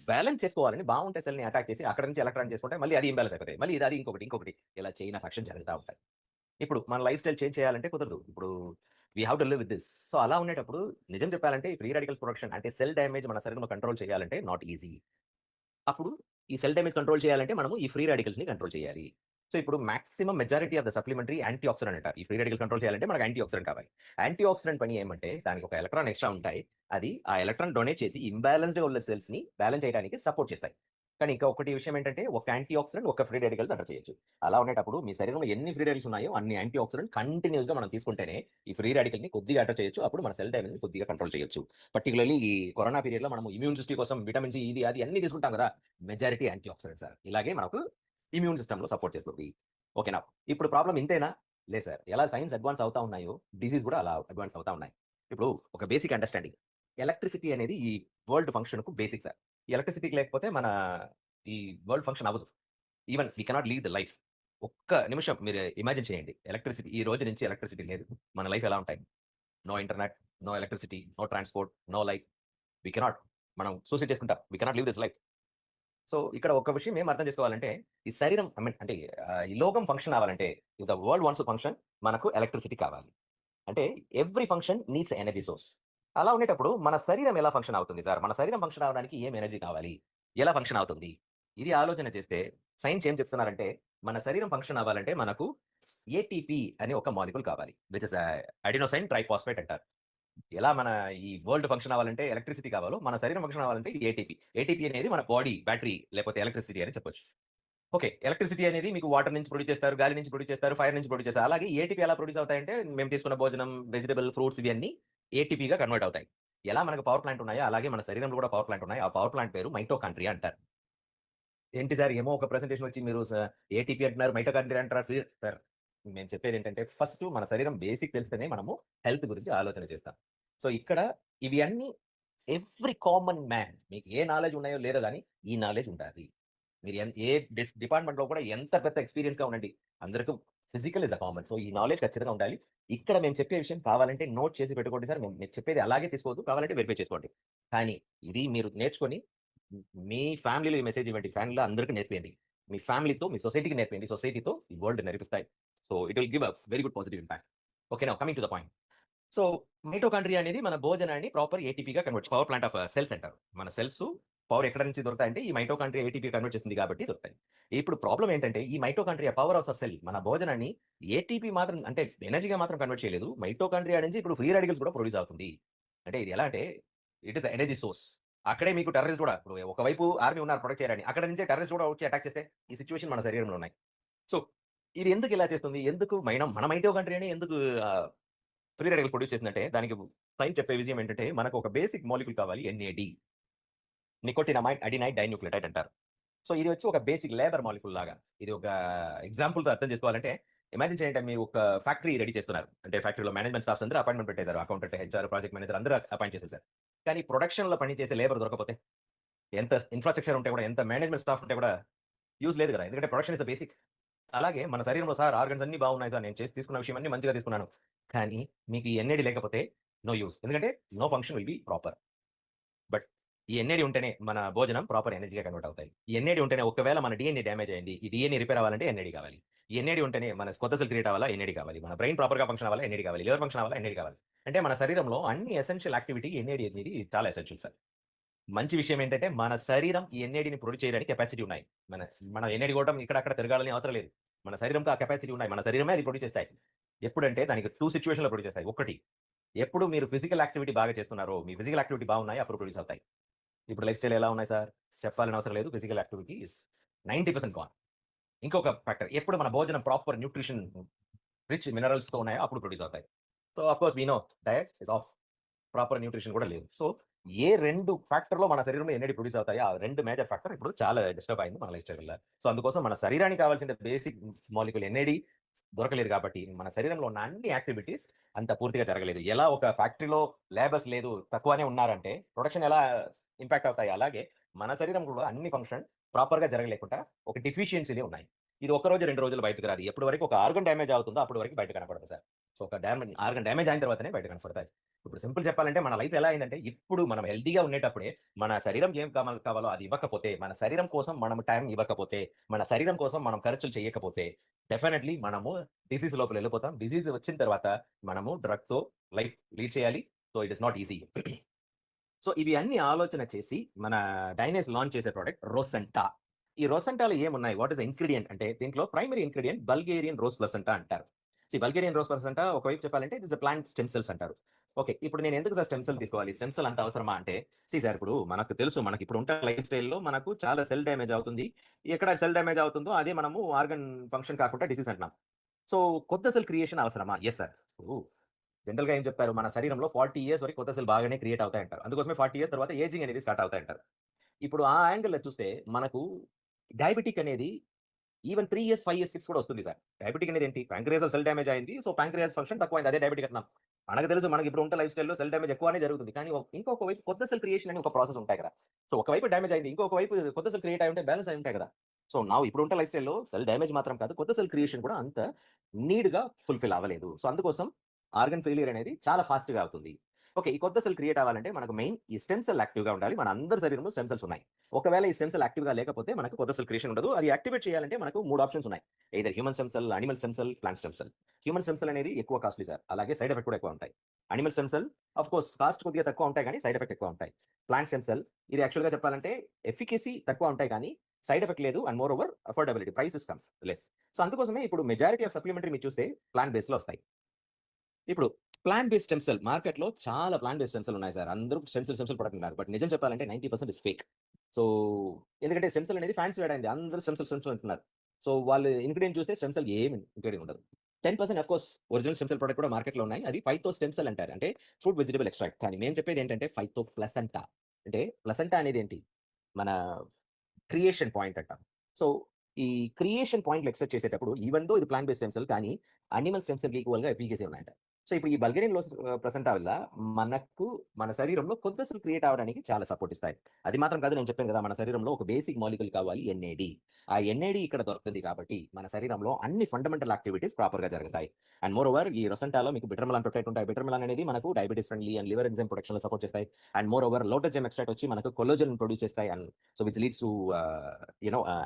బ్యాలెన్స్ చేసుకోవాలని బావుంటే సెల్‌ని అటాక్ చేసి అక్కడి నుంచి ఎలక్ట్రాన్ చేసుకుంటే మళ్ళీ అది ఇంబాలెన్స్ అయిపోతాయి. మళ్ళీ ఇది ఇంకొకటి ఇలా చైన్ ఆఫ్ యాక్షన్ జరుగుతా ఉంటాయి. ఇప్పుడు మన లైఫ్ స్టైల్ చేంజ్ చేయాలంటే కుదరదు. ఇప్పుడు we have to live with this. So, అలా ఉండేటప్పుడు నిజం చెప్పాలంటే ఈ ఫ్రీ రాడికల్స్ ప్రొడక్షన్ అంటే సెల్ డామేజ్ మన శరీరంలో కంట్రోల్ చేయాలంటే నాట్ ఈజీ. అప్పుడు ఈ సెల్ డామేజ్ కంట్రోల్ చేయాలంటే మనము ఈ ఫ్రీ రాడికల్స్‌ని కంట్రోల్ చేయాలి. సో, ఇప్పుడు maximum majority of the supplementary anti oxidant అంటారు. ఈ ఫ్రీ రాడికల్స్ కంట్రోల్ చేయాలంటే మనకు యాంటీ ఆక్సిడెంట్ కావాలి. యాంటీ ఆక్సిడెంట్ పని ఏమంటే దానికి ఒక ఎలక్ట్రాన్ ఎక్స్‌ట్రా ఉంటాయి. అది ఆ ఎలక్ట్రాన్ డొనేట్ చేసి ఇంబాలెన్స్‌డ్‌గా ఉన్న సెల్స్‌ని బ్యాలెన్స్ చేయడానికి సపోర్ట్ చేస్తాయి. కానీ ఇంకా ఒకటి విషయం ఏంటంటే ఒక యాంటీ ఆక్సిడెంట్, ఒక ఫ్రీ రాడికల్స్ అటాక్ చేయొచ్చు. అలా ఉండేటప్పుడు మీ శరీరంలో ఎన్ని ఫ్రీ రాడికల్స్ ఉన్నాయో అన్ని యాంటీ ఆక్సిడెంట్ కంటిన్యూయస్‌గా మనం తీసుకుంటేనే ఈ ఫ్రీ రాడికల్‌ని కొద్దిగా అటాక్ చేయొచ్చు. అప్పుడు మన సెల్ డామేజ్‌ని కొద్దిగా కంట్రోల్ చేయొచ్చు. పర్టిక్యులర్‌లీ ఈ కరోనా పీరియడ్‌లో మనము ఇమ్యూన్ సిస్టమ్ కోసం విటమిన్ సి ఇది అది అన్నీ తీసుకుంటాం కదా! Majority antioxidants sir. ఇలాగే మనకు ఇమ్యూన్ సిస్టమ్‌లో సపోర్ట్ చేస్తుంది. ఓకేనా? ఇప్పుడు ప్రాబ్లమ్ ఇంతేనా? లేదు సార్. ఎలా సైన్స్ అడ్వాన్స్ అవుతా ఉన్నాయో, డిసీజ్ కూడా అలా అడ్వాన్స్ అవుతా ఉన్నాయి. ఇప్పుడు ఒక బేసిక్ అండర్‌స్టాండింగ్. ఎలక్ట్రిసిటీ అనేది ఈ వరల్డ్ ఫంక్షన్‌కు బేసిక్ సార్. ఈ ఎలక్ట్రిసిటీ లేకపోతే మన ఈ వరల్డ్ ఫంక్షన్ అవ్వదు. Even we cannot leave the life. ఒక్క నిమిషం మీరు ఇమాజిన్ చేయండి. ఎలక్ట్రిసిటీ ఈ రోజు నుంచి ఎలక్ట్రిసిటీ లేదు. మన లైఫ్ ఎలా ఉంటాయి? No internet, no electricity, no transport, no life. We cannot. మనం సూసైడ్ చేసుకుంటాం. We cannot live this life. So, ఇక్కడ ఒక విషయం ఏం అర్థం చేసుకోవాలంటే, ఈ శరీరం ఐ మీన్ అంటే ఈ లోకం ఫంక్షన్ అవ్వాలంటే, if the world wants to function మనకు ఎలక్ట్రిసిటీ కావాలి. అంటే every function needs energy source. అలా ఉండేటప్పుడు మన శరీరం ఎలా ఫంక్షన్ అవుతుంది సార్? మన శరీరం ఫంక్షన్ అవ్వడానికి ఏం ఎనర్జీ కావాలి? ఎలా ఫంక్షన్ అవుతుంది? ఇది ఆలోచన చేస్తే సైన్స్ ఏం చెప్తున్నారంటే, మన శరీరం ఫంక్షన్ అవ్వాలంటే మనకు ఏటీపీ అనే ఒక మాలిక్యూల్ కావాలి. విచ్ ఇస్ అడినోసైన్ ట్రైఫాస్ఫేట్ అంటారు. ఎలా మన ఈ వరల్డ్ ఫంక్షన్ అవ్వాలంటే ఎలక్ట్రిసిటీ కావాలో, మన శరీరం ఫంక్షన్ అవ్వాలంటే ఏటీపీ. ఏటీపీ అనేది మన బాడీ బ్యాటరీ లేకపోతే ఎలక్ట్రిసిటీ అని చెప్పొచ్చు. ఓకే. ఎలక్ట్రిసిటీ అనేది మీకు వాటర్ నుంచి ప్రొడ్యూస్ చేస్తారు, గాలి నుంచి ప్రొడ్యూస్ చేస్తారు, ఫైర్ నుంచి ప్రొడ్యూస్ చేస్తారు. అలాగే ఏటీపీ ఎలా ప్రొడ్యూస్ అవుతాయంటే, మేము తీసుకున్న భోజనం, వెజిటబుల్, ఫ్రూట్స్ ఇవన్నీ ఏటీపీగా కన్వర్ట్ అవుతాయి. ఎలా మనకు పవర్ ప్లాంట్ ఉన్నాయో, అలాగే మన శరీరంలో కూడా పవర్ ప్లాంట్ ఉన్నాయి. ఆ పవర్ ప్లాంట్ పేరు మైటోకాండ్రియా అంటారు. ఏంటి సార్ ఏమో ఒక ప్రెజెంటేషన్ వచ్చి మీరు ఏటీపీ అంటున్నారు, మైటోకాండ్రియా అంటారు. సార్ నేను చెప్పేదేంటంటే ఫస్ట్ మన శరీరం బేసిక్ తెలిస్తేనే మనము హెల్త్ గురించి ఆలోచన చేస్తాం. సో, ఇక్కడ ఇవి అన్నీ ఎవ్రి కామన్ మ్యాన్ మీకు ఏ నాలెడ్జ్ ఉన్నాయో లేదో గానీ, ఈ నాలెడ్జ్ ఉండాలి. మీరు ఏ డిపార్ట్‌మెంట్‌లో కూడా ఎంత పెద్ద ఎక్స్‌పీరియన్స్‌గా ఉండండి. అందరికి physical is a common. So, ఈ నాలెడ్జ్ ఖచ్చితంగా ఉండాలి. ఇక్కడ మేము చెప్పే విషయం కావాలంటే నోట్ చేసి పెట్టుకోండి సార్. మీరు చెప్పేది అలాగే తీసుకోవద్దు. కావాలంటే వెరిఫై చేసుకోండి. కానీ ఇది మీరు నేర్చుకొని మీ ఫ్యామిలీలో ఈ మెసేజ్ ఇవ్వండి. ఫ్యామిలీలో అందరికి నేర్పియండి. మీ ఫ్యామిలీతో, మీ సొసైటీకి నేర్పియండి. సొసైటీతో ఈ వరల్డ్ నేర్పిస్తాయి. So, it will give a very good positive impact. Okay. Now coming to the point. So, mitochondria అనేది మన భోజనాన్ని ప్రాపర్ ఏటీపీగా convert power plant of cells అంటారు. మన సెల్స్ పవర్ ఎక్కడి నుంచి దొరుకుతాయంటే ఈ మైటోకాండ్రియా ఏటీపీ కన్వర్ట్ చేస్తుంది కాబట్టి దొరుకుతాయి. ఇప్పుడు ప్రాబ్లమ్ ఏంటంటే ఈ mitochondria power house of cell మన భోజనాన్ని ఏటీపీ మాత్రం అంటే ఎనర్జీగా మాత్రం కన్వర్ట్ చేయలేదు. మైటోకాండ్రియా నుంచి ఇప్పుడు ఫ్రీ రాడికల్స్ కూడా ప్రొడ్యూస్ అవుతుంది. అంటే ఇది ఎలా అంటే ఇట్ ఈస్ ఎనర్జీ సోర్స్. అక్కడే మీకు టెర్రరిస్ట్ కూడా ఇప్పుడు ఒకవైపు ఆర్మీ ఉన్నారు ప్రొటెక్ట్ చేయడానికి. అక్కడ నుంచే టెర్రరిస్ట్ కూడా వచ్చి అటాక్ చేస్తే ఈ సిట్యుయేషన్ మన శరీరంలో ఉన్నాయి. సో, ఇది ఎందుకు ఇలా చేస్తుంది? ఎందుకు మన మైటో కంట్రీ‌నే ఎందుకు ఫ్రీ రాడికల్ ప్రొడ్యూస్ చేసిందంటే దానికి సైన్స్ చెప్పే విషయం ఏంటంటే మనకు ఒక బేసిక్ మాలిక్యూల్ కావాలి ఎన్ఏడి. నికోటినమైడ్ అడినైడ్ డైన్యూక్లియోటైడ్ అంటారు. సో, ఇది వచ్చి ఒక బేసిక్ లేబర్ మాలిక్యూల్ లాగా. ఇది ఒక ఎగ్జాంపుల్‌తో అర్థం చేసుకోవాలంటే ఇమాజిన్ చేయండి మీరు ఒక ఫ్యాక్టరీ రెడీ చేస్తున్నారు. అంటే ఫ్యాక్టరీలో మేనేజ్మెంట్ స్టాఫ్స్ అందరూ అపాయింట్‌మెంట్ పెట్టేసారు. అకౌంటెంట్, హెచ్ఆర్, ప్రాజెక్ట్ మేనేజర్ అందరూ అపాయింట్ చేసేసారు. కానీ ప్రొడక్షన్‌లో పనిచేసే లేబర్ దొరకకపోతే ఎంత ఇన్‌ఫ్రాస్ట్రక్చర్ ఉంటే కూడా, ఎంత మేనేజ్మెంట్ స్టాఫ్ ఉంటే కూడా యూజ్ లేదు కదా! ఎందుకంటే ప్రొడక్షన్ ఇస్ ద బేసిక్. అలాగే మన శరీరంలో సార్ ఆర్గాన్స్ అన్నీ బాగున్నాయి సార్. నేను చేసి తీసుకున్న విషయం అన్నీ మంచిగా తీసుకున్నాను. కానీ మీకు ఈ ఎన్ఏడీ లేకపోతే నో యూజ్. ఎందుకంటే no function will be proper. But ఈ ఎన్ఏడీ ఉంటేనే మన భోజనం ప్రాపర్ ఎనర్జీగా కన్వర్ట్ అవుతాయి. ఈ ఎన్ఏడీ ఉంటేనే ఒకవేళ మన డీఎన్ఏ డ్యామేజ్ అయింది. ఈ డీఎన్ఏ రిపేర్ అవ్వాలంటే ఎన్ఏడీ కావాలి. ఈ ఎన్ఏడీ ఉంటేనే మన కొత్త సెల్ క్రియేట్ అవ్వాలా ఎన్ఏడీ కావాలి. మన బ్రెయిన్ ప్రాపర్‌గా ఫంక్షన్ అవ్వాలా ఎన్ఏడీ కావాలి. లివర్ ఫంక్షన్ అవ్వాలా ఎన్ఏడీ కావాలి. అంటే మన శరీరంలో అన్ని ఎసెన్షియల్ యాక్టివిటీ ఎన్ఏడీ అనేది చాలా ఎసెన్షియల్ సార్. మంచి విషయం ఏంటంటే, మన శరీరం ఈ ఎన్ఏడీని ప్రొడ్యూస్ చేయడానికి కెపాసిటీ ఉన్నాయి. మన మన ఎన్ఏడీ గొట్టం ఇక్కడ, అక్కడ తిరగాలని అవసరం లేదు. మన శరీరంతో ఆ కెపాసిటీ ఉన్నాయి. మన శరీరమే అది ప్రొడ్యూస్ చేస్తాయి. ఎప్పుడంటే దానికి 2 సిట్యుయేషన్‌లో ప్రొడ్యూస్ చేస్తాయి. ఒకటి, ఎప్పుడు మీరు ఫిజికల్ యాక్టివిటీ బాగా చేస్తున్నారో, మీ ఫిజికల్ యాక్టివిటీ బాగున్నాయి అప్పుడు ప్రొడ్యూస్ అవుతాయి. ఇప్పుడు లైఫ్ స్టైల్ ఎలా ఉన్నాయి సార్? చెప్పాలని అవసరం లేదు. Physical activity is 90% gone. ఇంకొక ఫ్యాక్టర్, ఎప్పుడు మన భోజనం ప్రాపర్ న్యూట్రిషన్ రిచ్ మినరల్స్‌తో ఉన్నాయో అప్పుడు ప్రొడ్యూస్ అవుతాయి. So, of course we know diet is off. Proper nutrition కూడా లేదు. సో, ఏ 2 ఫ్యాక్టర్‌లో మన శరీరంలో ఎన్ఏడీ ప్రొడ్యూస్ అవుతాయో, ఆ 2 మేజర్ ఫ్యాక్టర్ ఇప్పుడు చాలా డిస్టర్బ్ అయింది మన లైఫ్ స్టైల్‌లో. సో, అందుకోసం మన శరీరానికి కావాల్సిన బేసిక్ మాలిక్యూల్ ఎన్ఏడీ దొరకలేదు కాబట్టి, మన శరీరంలో ఉన్న అన్ని యాక్టివిటీస్ అంత పూర్తిగా జరగలేదు. ఎలా ఒక ఫ్యాక్టరీలో లేబర్స్ లేదు, తక్కువనే ఉన్నారంటే, ప్రొడక్షన్ ఎలా ఇంపాక్ట్ అవుతాయి, అలాగే మన శరీరం కూడా అన్ని ఫంక్షన్ ప్రాపర్‌గా జరగలేకుండా ఒక డెఫిషియన్సీ‌లే ఉన్నాయి. ఇది ఒక రోజు, 2 రోజులు బయటకు రాదు. ఎప్పటి వరకు ఒక ఆర్గాన్ డ్యామేజ్ అవుతుందో అప్పటి వరకు బయట కనపడదు సార్. సో, ఒక ఆర్గాన్ డ్యామేజ్ అయిన తర్వాతనే బయట కనపడతాయి. ఇప్పుడు సింపుల్ చెప్పాలంటే మన లైఫ్ ఎలా అయిందంటే, ఇప్పుడు మనం హెల్తీగా ఉండేటప్పుడే మన శరీరం ఏం కావాలో అది ఇవ్వకపోతే, మన శరీరం కోసం మనం టైం ఇవ్వకపోతే, మన శరీరం కోసం మనం ఖర్చులు చేయకపోతే, డెఫినైట్‌లీ మనము డిసీజ్ లోపల వెళ్ళిపోతాం. డిసీజ్ వచ్చిన తర్వాత మనము డ్రగ్‌తో లైఫ్ లీడ్ చేయాలి. So, it is not easy. So, ఇవి అన్ని ఆలోచన చేసి మన డైనస్ లాంచ్ చేసే ప్రొడక్ట్ రోసెంటా. ఈ రోసెంటాలో ఏమున్నాయి? వాట్ ఇస్ ద ఇంగ్రీడియెంట్ అంటే దీంట్లో primary ingredient Bulgarian rose placenta అంటారు. బల్గేరియన్ రోజ్ ప్లసెంటా ఒకవైపు చెప్పాలంటే it is a plant stem cells అంటారు. ఓకే. ఇప్పుడు నేను ఎందుకు సార్ స్టెమ్ సెల్ తీసుకోవాలి? స్టెమ్ సెల్ అంత అవసరమా అంటే, సార్ ఇప్పుడు మనకు తెలుసు మనకి ఇప్పుడు ఉంటే లైఫ్ స్టైల్‌లో మనకు చాలా సెల్ డ్యామేజ్ అవుతుంది. ఎక్కడ సెల్ డ్యామేజ్ అవుతుందో అదే మనము ఆర్గాన్ ఫంక్షన్ కాకుండా డిసీజ్ అంటున్నాం. సో, కొత్త సెల్ క్రియేషన్ అవసరమా? Yes sir. ఇప్పుడు జనరల్‌గా ఏం చెప్తారు? మన శరీరంలో 40 ఇయర్స్ వరకు కొత్త సెల్ బాగానే క్రియేట్ అవుతాయంటారు. అందుకోసమే 40 ఇయర్స్ తర్వాత ఏజింగ్ అనేది స్టార్ట్ అవుతాయంటారు. ఇప్పుడు ఆ యాంగిల్‌లో చూస్తే మనకు డయాబెటిక్ అనేది ఈవెన్ 3 ఇయర్స్, 5 ఇయర్స్, 6 కూడా వస్తుంది సార్. డయాబెటిక్ అనేది ఏంటి? పాంక్రియాస్‌లో సెల్ డ్యామేజ్ అయింది. సో, పాంక్రియాస్ ఫంక్షన్ తక్కువైంది. అదే డయాబెటిక్ అంటున్నాం. మనకు తెలుసు మనకి ఇప్పుడు ఉంటే లైఫ్ స్టైల్‌లో సెల్ డ్యామేజ్ ఎక్కువనే జరుగుతుంది. కానీ ఇంకొక వైపు కొత్త సెల్ క్రియేషన్ అని ఒక ప్రాసెస్ ఉంటాయి కదా! సో, ఒకవైపు డ్యామేజ్ అయింది. ఇంకొక వైపు కొత్త సెల్ క్రియేట్ అయ్యి ఉంటే బ్యాలెన్స్ అయ్యి ఉంటాయి కదా! సో, ఇప్పుడు ఉంటే లైఫ్ స్టైల్‌లో సెల్ డ్యామేజ్ మాత్రం కాదు. కొత్త సెల్ క్రియేషన్ కూడా అంత నీడ్‌గా ఫుల్‌ఫిల్ అవ్వలేదు. సో, అందుకోసం ఆర్గాన్ ఫెయిల్యూర్ అనేది చాలా ఫాస్ట్‌గా అవుతుంది. ఓకే. ఈ కొత్త సెల్ క్రియేట్ అవ్వాలంటే మనకు మెయిన్ ఈ స్టెమ్ సెల్ యాక్టివ్‌గా ఉండాలి. మన అందరి శరీరంలో స్టెమ్ సెల్స్ ఉన్నాయి. ఒకవేళ ఈ స్టెమ్ సెల్ యాక్టివ్‌గా లేకపోతే మనకు కొత్త సెల్ క్రియేషన్ ఉండదు. అది యాక్టివేట్ చేయాలంటే మనకు 3 ఆప్షన్స్ ఉన్నాయి. Either human stem cell, animal stem cell, plant stem cell. Human stem cell అనేది ఎక్కువ కాస్ట్‌లీ సార్. అలాగే సైడ్ ఎఫెక్ట్ కూడా ఎక్కువ ఉంటాయి. Animal stem cell of course cost కొద్దిగా తక్కువ ఉంటాయి గానీ సైడ్ ఎఫెక్ట్ ఎక్కువ ఉంటాయి. ప్లాంట్ స్టెమ్ సెల్ ఇది యాక్చువల్‌గా చెప్పాలంటే ఎఫికసీ తక్కువ ఉంటాయి కానీ సైడ్ ఎఫెక్ట్ లేదు. And more over affordability price is less. So, అందుకోసమే ఇప్పుడు మెజారిటీ ఆఫ్ సప్లిమెంటరీ మీరు చూస్తే ప్లాంట్ బేస్‌లో వస్తాయి. ఇప్పుడు ప్లాంట్ బేస్డ్ స్టెమ్ సెల్ మార్కెట్‌లో చాలా ప్లాంట్ బేస్డ్ స్టెమ్ సెల్ ఉన్నాయి సార్. అందరూ స్టెమ్ సెల్ ప్రొడక్ట్ ఉన్నారు. బట్ నిజం చెప్పాలంటే 90% ఇస్ ఫేక్. సో, ఎందుకంటే స్టెమ్ సెల్ అనేది ఫ్యాన్సీ వర్డ్ అయింది. అందరూ స్టెమ్ సెల్ అంటున్నారు. సో, వాళ్ళు ఇంగ్రీడియెంట్ చూస్తే స్టెమ్ సెల్ ఏమి ఇంగ్రీడియెంట్ ఉండదు. 10% of course original stem cell product కూడా మార్కెట్‌లో ఉన్నాయి. అది 5తో స్టెమ్ సెల్ అంటారు. అంటే ఫ్రూట్ వెజిటబుల్ ఎక్స్ట్రాక్ట్. కానీ మేము చెప్పేది ఏంటంటే 5తో ప్లసెంటా. అంటే ప్లసెంటా అనేది ఏంటి? మన క్రియేషన్ పాయింట్ అంటాం. సో, ఈ క్రియేషన్ పాయింట్‌లు ఎక్స్‌ట్రాక్ట్ చేసేటప్పుడు ఈవెన్ దో ఇది ప్లాంట్ బేస్డ్ స్టెమ్ సెల్ కానీ యానిమల్ స్టెమ్ సెల్‌కి ఈక్వల్‌గా ఎఫికసీ ఉన్నాయంట. సో, ఇప్పుడు ఈ బల్గేరియన్ ప్లసెంటా వల్ల మనకు మన శరీరంలో కొత్త సెల్ క్రియేట్ అవ్వడానికి చాలా సపోర్ట్ ఇస్తాయి. అది మాత్రం కాదు నేను చెప్పాను కదా! మన శరీరంలో ఒక బేసిక్ మాలిక్యూల్ కావాలి ఎన్ఏడీ. ఆ ఎన్ఏడీ ఇక్కడ దొరుకుతుంది కాబట్టి మన శరీరంలో అన్ని ఫండమెంటల్ యాక్టివిటీస్ ప్రాపర్‌గా జరుగుతాయి. అండ్ మోర్ ఓవర్ ఈ రొసెంటాలో మీకు బిటర్మలాన్ పెప్టైడ్ ఉంటాయి. బిటర్మలాన్ అనేది మనకు diabetes friendly and liver enzyme ప్రొడక్షన్‌లో సపోర్ట్ చేస్తాయి. And more over lotus extract వచ్చి మనకు కొల్లాజెన్ ప్రొడ్యూస్ చేస్తాయి. And so, which leads to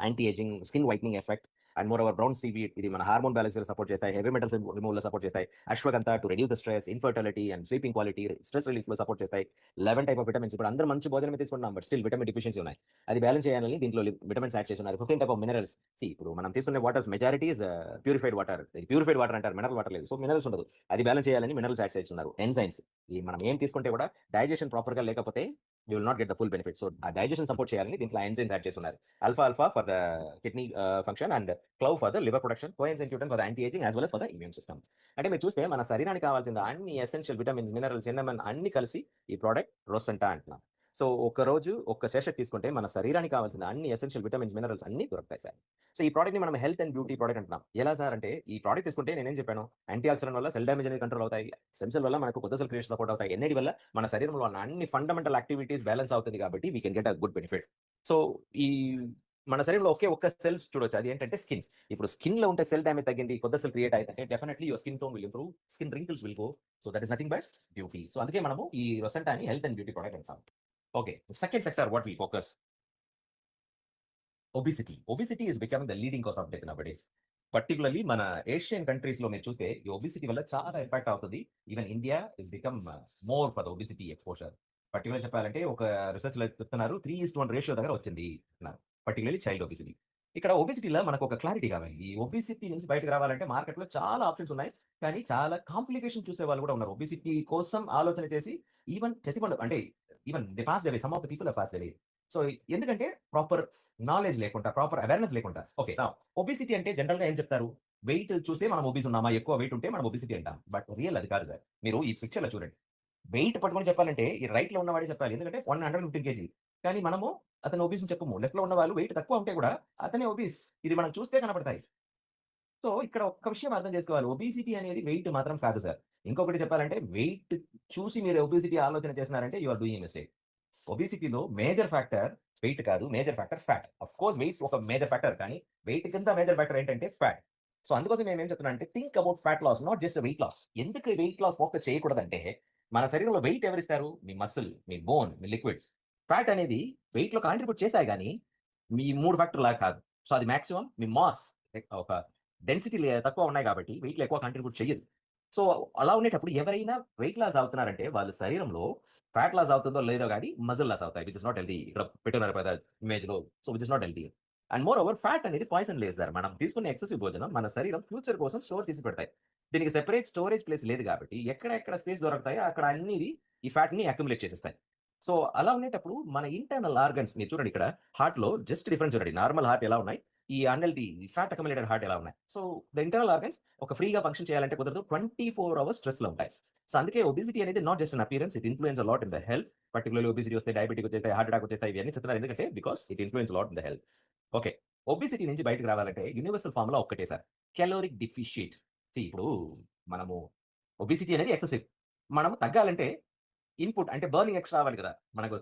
anti ageing, skin whitening effect. And more over brown seaweed ఇది మన హార్మోన్ బ్యాలెన్స్‌లో సపోర్ట్ చేస్తాయి. హెవీ మెటల్స్ రిమూవల్‌లో సపోర్ట్ చేస్తాయి. Ashwagandha to reduce the stress, infertility and sleeping quality, stress రిలీఫ్‌లో support చేస్తాయి. 11 type of vitamins ఇప్పుడు అందరూ మంచి భోజనమే తీసుకుంటున్నాం. బట్ స్టిల్ విటమిన్ డెఫిషియన్సీ ఉన్నాయి. అది బ్యాలెన్స్ చేయాలని దీంట్లో విటమిన్స్ యాడ్ చేస్తున్నారు. 15 టైప్ ఆఫ్ మినరల్స్. ఇప్పుడు మనం తీసుకునే waters majority is purified water. Purified water అంటారు. మినరల్ వాటర్ లేదు. సో, మినరల్స్ ఉండదు. అది బ్యాలెన్స్ చేయాలని మినరల్స్ యాడ్ చేస్తున్నారు. ఎంజైమ్స్ మనం ఏం తీసుకుంటే కూడా డైజెషన్ ప్రాపర్‌గా లేకపోతే you will not get the full benefit. So ఆ డైజెషన్ సపోర్ట్ చేయాలని దీంట్లో ఎంజైమ్స్ యాడ్ చేస్తున్నారు. Alpha for the kidney function and clove for the liver production, coenzyme Q10 for the anti ageing as well as for the immune system. అంటే మీరు చూస్తే మన శరీరానికి కావాల్సిన అన్ని ఎసెన్షియల్ విటమిన్స్, మినరల్స్, ఎన్ఎంఎన్ అన్ని కలిసి ఈ ప్రోడక్ట్ రోసెంటా అంటున్నాం. సో ఒక రోజు ఒక సెషట్ తీసుకుంటే మన శరీరానికి కావాల్సిన అన్ని ఎసెన్షియల్ విటమిన్స్, మినరల్స్ అన్ని దొరుకుతాయి సార్. సో ఈ ప్రోడక్ట్ ని మనం హెల్త్ అండ్ బ్యూటీ ప్రోడక్ట్ అంటున్నాం. ఎలా సార్ అంటే ఈ ప్రోడక్ట్ తీసుకుంటే నేనేం చెప్పాను, యాంటీ ఆక్సిడెంట్ వల్ల సెల్ డ్యామేజ్ అనేది కంట్రోల్ అవుతాయి, స్టెమ్ సెల్ వల్ల మనకు కొత్త సెల్ క్రియేషన్ సపోర్ట్ అవుతాయి, ఎన్ఐడి వల్ల మన శరీరంలో ఉన్న అన్ని ఫండమెంటల్ యాక్టివిటీస్ బ్యాలెన్స్ అవుతుంది కాబట్టి we can get a good benefit. So ఈ మన శరీరంలో ఒక్క సెల్స్ చూడొచ్చు, అది ఏంటంటే స్కిన్. ఇప్పుడు స్కిన్ లో ఉంటే సెల్ డ్యామేజ్ తగ్గింది, కొత్త సెల్ క్రియేట్ అయితే definitely your skin tone will improve, skin wrinkles will go. So that is nothing but beauty. So అందుకే మనము ఈ రొసెంటాని హెల్త్ అండ్ బ్యూటీ ప్రోడక్ట్ అంటాం. Okay, second sector what we focus, obesity. Obesity is becoming the leading cause of death nowadays. Particularly మన Asian countries లో మీరు చూస్తే ఈ ఒబిసిటీ వల్ల చాలా ఇంపాక్ట్ అవుతుంది. Even India is become more for the obesity exposure. Particular చెప్పాలంటే ఒక రీసెర్చ్ లో చెప్తున్నారు 3:1 రేషియో దగ్గర వచ్చింది పర్టికులర్లీ చైల్డ్ ఒబిసిటీ. ఇక్కడ ఒబిసిటీలో మనకు ఒక క్లారిటీ కావాలి. ఈ ఒబిసిటీ నుంచి బయటకు రావాలంటే మార్కెట్ లో చాలా ఆప్షన్స్ ఉన్నాయి, కానీ చాలా కాంప్లికేషన్ చూసే వాళ్ళు కూడా ఉన్నారు. ఒబిసిటీ కోసం ఆలోచన చేసి ఈవెన్ చచ్చిపోండి అంటే even the passed away, some of the people are passed away. So ఎందుకంటే ప్రాపర్ నాలెడ్జ్ లేకుండా, ప్రాపర్ అవేర్నెస్ లేకుండా. ఓకే, ఒబిసిటీ అంటే జనరల్ గా ఏం చెప్తారు, వెయిట్ చూసే మనం ఒబిస్ ఉన్నామా, ఎక్కువ వెయిట్ ఉంటే మనం ఒబిసిటీ అంటాం. బట్ రియల్ అది కాదు సార్. మీరు ఈ పిక్చర్ లో చూడండి, వెయిట్ పట్టుకొని చెప్పాలంటే ఈ రైట్ లో ఉన్నవాడే చెప్పాలి, ఎందుకంటే 115 కేజీ. కానీ మనము అతను ఒబీస్ చెప్పము. లెఫ్ట్ లో ఉన్న వాళ్ళు వెయిట్ తక్కువ ఉంటే కూడా అతనే ఒబీస్, ఇది మనం చూస్తే కనపడతాయి. సో ఇక్కడ ఒక్క విషయం అర్థం చేసుకోవాలి, ఒబిసిటీ అనేది వెయిట్ మాత్రం కాదు సార్. ఇంకొకటి చెప్పాలంటే వెయిట్ చూసి మీరు ఒబిసిటీ ఆలోచన చేస్తున్నారంటే యు ఆర్ డూయింగ్ మిస్టేక్. ఒబిసిటీలో మేజర్ ఫ్యాక్టర్ వెయిట్ కాదు, major factor fat. Of course weight ఒక మేజర్ ఫ్యాక్టర్, కానీ వెయిట్ కింద మేజర్ ఫ్యాక్టర్ ఏంటంటే ఫ్యాట్. సో అందుకోసం మేము ఏం చెప్తున్నా అంటే think about fat loss, not just weight loss. ఎందుకు వెయిట్ లాస్ ఫోకస్ చేయకూడదంటే మన శరీరంలో వెయిట్ ఎవరిస్తారు, మీ మసిల్, మీ బోన్, మీ లిక్విడ్స్. ఫ్యాట్ అనేది వెయిట్ లో కాంట్రిబ్యూట్ చేశాయి కానీ మీ 3 ఫ్యాక్టర్ లాగా కాదు. సో అది మాక్సిమం మీ మాస్, ఒక డెన్సిటీ తక్కువ ఉన్నాయి కాబట్టి వెయిట్ లో ఎక్కువ కాంట్రిబ్యూట్ చేయదు. సో అలా ఉండేటప్పుడు ఎవరైనా వెయిట్ లాస్ అవుతున్నారంటే వాళ్ళ శరీరంలో ఫ్యాట్ లాస్ అవుతుందో లేదో కానీ మజిల్ లాస్ అవుతాయి, విచ్ ఇస్ నాట్ హెల్తీ. ఇక్కడ పెట్టున్నారు కదా ఇమేజ్ లో, so which is not healthy. And more over fat అనేది పాయిజన్ లేదు సార్. మనం తీసుకునే ఎక్సెసివ్ భోజనం మన శరీరం ఫ్యూచర్ కోసం స్టోర్ చేసి పెడతాయి. దీనికి సెపరేట్ స్టోరేజ్ ప్లేస్ లేదు కాబట్టి ఎక్కడ స్పేస్ దొరుకుతాయో అక్కడ అన్ని ఈ ఫ్యాట్ ని అక్యుములేట్ చేసేస్తాయి. సో అలా ఉండేటప్పుడు మన ఇంటర్నల్ ఆర్గన్స్ మీరు చూడండి, ఇక్కడ హార్ట్ లో జస్ట్ డిఫరెన్స్ చూడండి, నార్మల్ హార్ట్ ఎలా ఉన్నాయి, ఈ అన్హెల్తీ ఫ్యాట్ అక్యుములేటెడ్ హార్ట్ ఎలా ఉన్నాయి. సో ద ఇంటర్నల్ ఆర్గన్స్ ఒక ఫ్రీగా ఫంక్షన్ చేయాలంటే కుదరదు, 24 అవర్స్ స్ట్రెస్ లో ఉంటాయి. సో అందుకే ఒబిసిటీ అనేది not just an appearance, it influence lot in the health. Particularly obesity వస్తే డయాబెటిక్ వచ్చేస్తాయి, హార్ట్ అటాక్ వచ్చేస్తాయి, ఇవన్నీ చెప్తున్నారు ఎందుకంటే because it influence lot in the health. Okay, obesity నుంచి బయటకు రావాలంటే యూనివర్సల్ ఫార్ములా ఒక్కటే సార్, కెలోరిక్ డిఫిషియట్. ఇప్పుడు మనము ఒబిసిటీ అనేది ఎక్సెసివ్, మనము తగ్గాలంటే ఇన్పుట్ అంటే బర్నింగ్ ఎక్స్ట్రా అవ్వాలి కదా. మనకు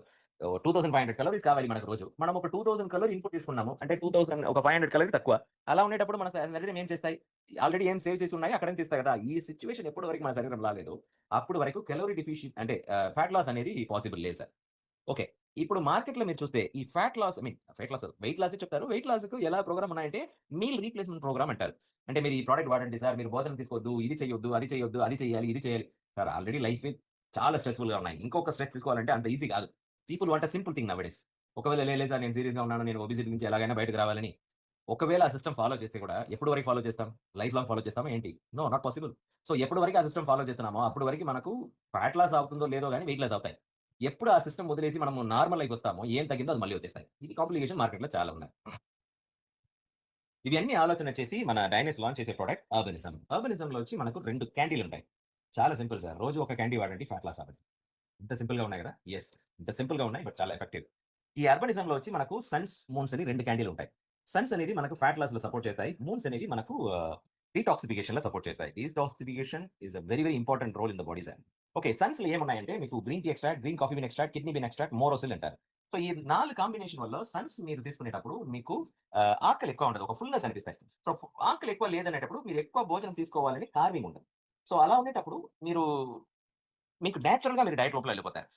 2500 కలోరీస్ కావాలి మనకు రోజు. మనం ఒక 2000 కలోరీ ఇన్పుట్ తీసుకున్నాము అంటే 2000 ఒక 500 కలోరీ తక్కువ. అలా ఉండేటప్పుడు మన శరీరం ఏం చేస్తాయి, ఆల్రెడీ ఏం సేవ్ చేసి ఉన్నాయి అక్కడ తీస్తాయి కదా. ఈ సిచ్యువేషన్ ఎప్పటి వరకు మన శరీరం రాలేదు అప్పుడు వరకు కెలోరీ డిఫిషియెంట్ అంటే ఫ్యాట్ లాస్ అనేది పాసిబుల్ లేదు సార్. ఓకే, ఇప్పుడు మార్కెట్‌లో మీరు చూస్తే ఈ fat loss I mean fat loss weight లాసే చెప్తారు. వెయిట్ లాస్‌కు ఎలా ప్రోగ్రామ్ ఉన్నాయంటే మీల్ రీప్లేస్‌మెంట్ ప్రోగ్రామ్ అంటారు. అంటే మీరు ఈ ప్రొడక్ట్ వాడండి సార్, మీరు భోజనం తీసుకోవద్దు, ఇది చేయొద్దు, అది చేయొద్దు, అది చేయాలి, ఇది చేయాలి. సార్ ఆల్రెడీ లైఫ్ చాలా స్ట్రెస్‌ఫుల్‌గా ఉన్నాయి. ఇంకొక స్ట్రెస్ తీసుకోవాలంటే అంత ఈజీ కాదు. People want a simple thing nowadays. ఒకవేళ లేదు సార్ నేను సీరియస్‌గా ఉన్నాను, నేను ఒబెసిటీ నుంచి ఎలాగైనా బయటకు రావాలని. ఒకవేళ ఆ సిస్టమ్ ఫాలో చేస్తే కూడా ఎప్పటి వరకు ఫాలో చేస్తాం? లైఫ్ లాంగ్ ఫాలో చేస్తామా ఏంటి? No, not possible. సో ఎప్పటి వరకు ఆ సిస్టమ్ ఫాలో చేస్తున్నామో అప్పటి వరకు మనకు ఫ్యాట్ లాస్ అవుతుందో లేదో గాని వెయిట్ లాస్ అవుతాయి. ఎప్పుడు ఆ సిస్టమ్ వదిలేసి మనము నార్మల్ లైఫ్ వస్తామో ఏం తగ్గిందో అది మళ్ళీ వచ్చేస్తాయి. ఇది కాంప్లికేషన్ మార్కెట్‌లో చాలా ఉన్నాయి. ఇవన్నీ ఆలోచన చేసి మన డైనస్ లాంచ్ చేసే ప్రొడక్ట్ అర్బనిజం. అర్బనిజంలో వచ్చి మనకు 2 క్యాండీలు ఉంటాయి. చాలా సింపుల్ సార్. రోజు ఒక క్యాండీ వాడండి, ఫ్యాట్ లాస్ అవ్వండి. ఇంత సింపుల్‌గా ఉన్నాయి కదా! యెస్. ఇంత సింపుల్‌గా ఉన్నాయి బట్ చాలా ఎఫెక్టివ్. ఈ అర్బనిజంలో వచ్చి మనకు సన్స్, మూన్స్ అని 2 క్యాండీలు ఉంటాయి. సన్స్ అనేది మనకు ఫ్యాట్ లాస్‌లో సపోర్ట్ చేస్తాయి. మూన్స్ అనేవి మనకు డీటాక్సిఫికేషన్‌లో సపోర్ట్ చేస్తాయి. Detoxification is a very important role in the body sir. Okay, సన్స్‌లో ఏమున్నాయంటే మీకు green tea extract, green coffee bean extract, kidney bean extract, Morosil అంటారు. సో ఈ 4 కాంబినేషన్ వల్ల సన్స్ మీరు తీసుకునేటప్పుడు మీకు ఆకలి ఎక్కువ ఉండదు. ఒక ఫుల్‌నెస్ అనిపిస్తాయి. సో ఆకలి ఎక్కువ లేదనేటప్పుడు మీరు ఎక్కువ భోజనం తీసుకోవాలని కార్వింగ్ ఉండదు. సో అలా ఉండేటప్పుడు మీరు మీకు నేచురల్‌గా మీరు డైట్ లోపల వెళ్ళిపోతారు.